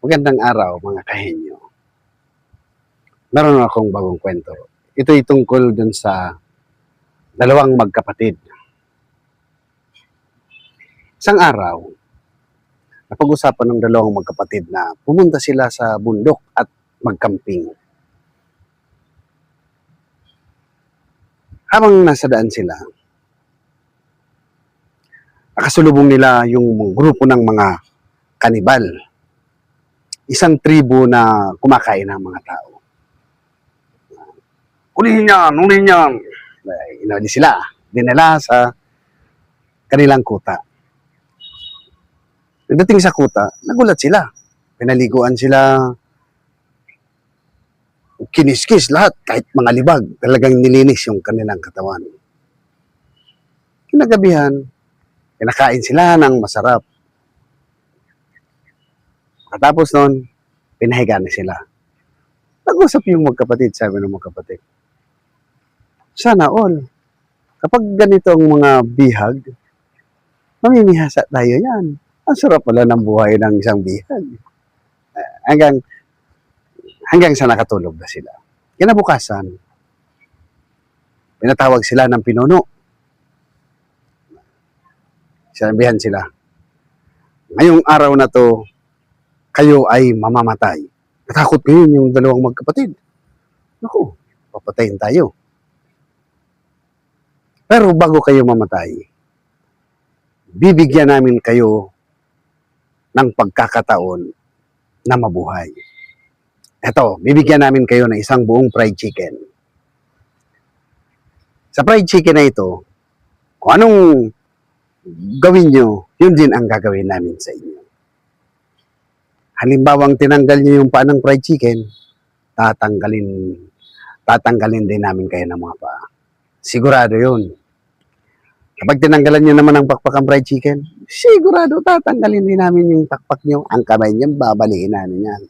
Magandang araw mga kahenyo. Meron akong bagong kwento. Ito'y tungkol dun sa dalawang magkapatid. Isang araw, napag-usapan ng dalawang magkapatid na pumunta sila sa bundok at magcamping. Habang nasa daan sila, nakasulubong nila yung grupo ng mga kanibal. Isang tribo na kumakain ng mga tao. Ulihin yan, ulihin yan. Inali sila. Dinala sa kanilang kuta. Pagdating sa kuta, nagulat sila. Pinaliguan sila. Kiniskis lahat, kahit mga libag. Talagang nilinis yung kanilang katawan. Kinagabihan, kinakain sila ng masarap. Katapos nun, pinahiga na sila. Nag-usap yung magkapatid, sabi ng magkapatid. Sana all, kapag ganito ang mga bihag, mamimihasa tayo yan. Ang sarap pala ng buhay ng isang bihag. Hanggang sa nakatulog na sila. Kinabukasan, pinatawag sila ng pinuno. Sinabihan sila, ngayong araw na to, kayo ay mamamatay. Natakot ngayon yung dalawang magkapatid. Naku, papatayin tayo. Pero bago kayo mamatay, bibigyan namin kayo ng pagkakataon na mabuhay. Eto, bibigyan namin kayo ng isang buong fried chicken. Sa fried chicken na ito, kung anong gawin nyo, yun din ang gagawin namin sa inyo. Halimbawang tinanggal nyo yung paa ng fried chicken, tatanggalin din namin kayo ng mga paa. Sigurado yun. Kapag tinanggalan nyo naman ang pakpak ang fried chicken, sigurado tatanggalin din namin yung pakpak nyo. Ang kamay nyo, babaliin namin yan.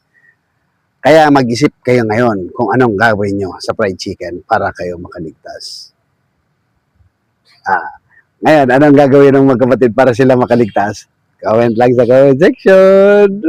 Kaya mag-isip kayo ngayon kung anong gagawin nyo sa fried chicken para kayo makaligtas. Ngayon, anong gagawin ng magkapatid para sila makaligtas? Comment lang sa comment section.